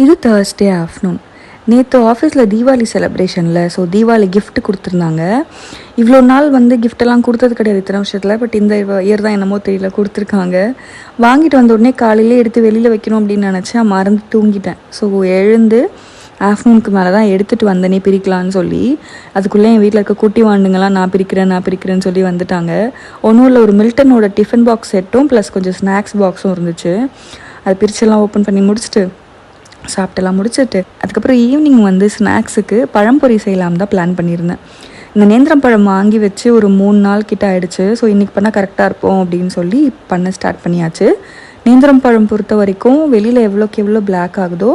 இது Thursday afternoon. நேற்று ஆஃபீஸில் தீபாவளி செலிப்ரேஷனில் தீபாவளி கிஃப்ட் கொடுத்துருந்தாங்க. இவ்வளோ நாள் கிஃப்டெல்லாம் கொடுத்தது கிடையாது இத்தனை வருஷத்தில். பட் இந்த இயர் தான் என்னமோ தெரியல கொடுத்துருக்காங்க. வாங்கிட்டு வந்த உடனே காலையிலே எடுத்து வெளியில் வைக்கணும் அப்படின்னு நினச்சேன், மறந்து தூங்கிட்டேன். எழுந்து ஆஃப்டர்நூனுக்கு மேலே தான் எடுத்துகிட்டு வந்தேனே பிரிக்கலான்னு சொல்லி. அதுக்குள்ளே என் வீட்டில் இருக்க குட்டி வாண்டுங்கள்லாம் நான் பிரிக்கிறேன்னு சொல்லி வந்துட்டாங்க. ஒன்றும் இல்லை, ஒரு மில்டனோட டிஃபன் பாக்ஸ் செட்டும் ப்ளஸ் கொஞ்சம் ஸ்நாக்ஸ் பாக்ஸும் இருந்துச்சு. அது பிரிச்செல்லாம் ஓப்பன் பண்ணி முடிச்சுட்டு சாப்பிட்டெல்லாம் முடிச்சுட்டு அதுக்கப்புறம் ஈவினிங் ஸ்நாக்ஸுக்கு பழம்பொரி செய்யலாம் தான் பிளான் பண்ணியிருந்தேன். இந்த நேந்திரம் பழம் வாங்கி வச்சு ஒரு 3 நாள் கிட்ட ஆகிடுச்சு. இன்றைக்கி பண்ணால் கரெக்டாக இருப்போம் அப்படின்னு சொல்லி பண்ண ஸ்டார்ட் பண்ணியாச்சு. நேந்திரம் பழம் பொறுத்த வரைக்கும் வெளியில் எவ்வளோக்கு எவ்வளோ பிளாக் ஆகுதோ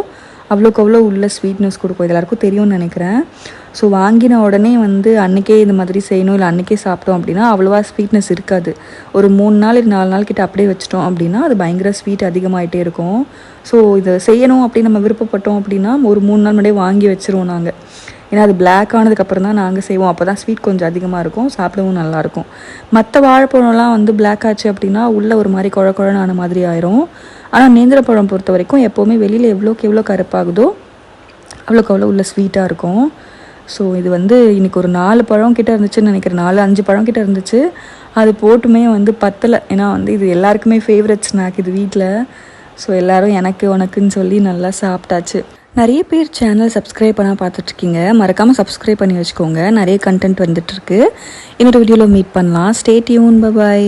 அவ்வளோக்கு அவ்வளோ உள்ள ஸ்வீட்னஸ் கொடுக்கும். இது எல்லாருக்கும் தெரியும்னு நினைக்கிறேன். வாங்கின உடனே அன்றைக்கே இந்த மாதிரி செய்யணும், இல்லை அன்றைக்கே சாப்பிட்டோம் அப்படின்னா அவ்வளோவா ஸ்வீட்னஸ் இருக்காது. ஒரு 3 நாள் 4 நாள் கிட்ட அப்படியே வச்சிட்டோம் அப்படின்னா அது பயங்கர ஸ்வீட் அதிகமாகிட்டே இருக்கும். இதை செய்யணும் அப்படின்னு நம்ம விருப்பப்பட்டோம் அப்படின்னா ஒரு 3 நாள் முன்னாடியே வாங்கி வச்சுருவோம் நாங்கள். ஏன்னா அது பிளாக் ஆனதுக்கப்புறம் தான் நாங்கள் செய்வோம். அப்போ தான் ஸ்வீட் கொஞ்சம் அதிகமாக இருக்கும், சாப்பிடவும் நல்லாயிருக்கும். மற்ற வாழைப்பழம்லாம் பிளாக் ஆச்சு அப்படின்னா உள்ளே ஒரு மாதிரி குழன்னு ஆன மாதிரி ஆயிரும். ஆனால் நேந்திர பழம் பொறுத்த வரைக்கும் எப்போவுமே வெளியில் எவ்வளோக்கு எவ்வளோ கருப்பாகுதோ அவ்வளோக்கு அவ்வளோ உள்ள ஸ்வீட்டாக இருக்கும். இது இன்றைக்கி ஒரு 4 பழம் கிட்டே இருந்துச்சுன்னு நினைக்கிறேன். 4-5 பழம் கிட்டே இருந்துச்சு. அது போட்டுமே பத்தலை. ஏன்னா இது எல்லாருக்குமே ஃபேவரட் ஸ்நாக் இது வீட்டில். எல்லோரும் எனக்கு உனக்குன்னு சொல்லி நல்லா சாப்பிட்டாச்சு. நிறைய பேர் சேனல் சப்ஸ்கிரைப் பண்ணால் பார்த்துட்ருக்கீங்க. மறக்காமல் சப்ஸ்கிரைப் பண்ணி வச்சுக்கோங்க. நிறைய கண்டென்ட் வந்துட்டுருக்கு. இன்னொரு வீடியோவில் மீட் பண்ணலாம். Stay tune. Bye bye.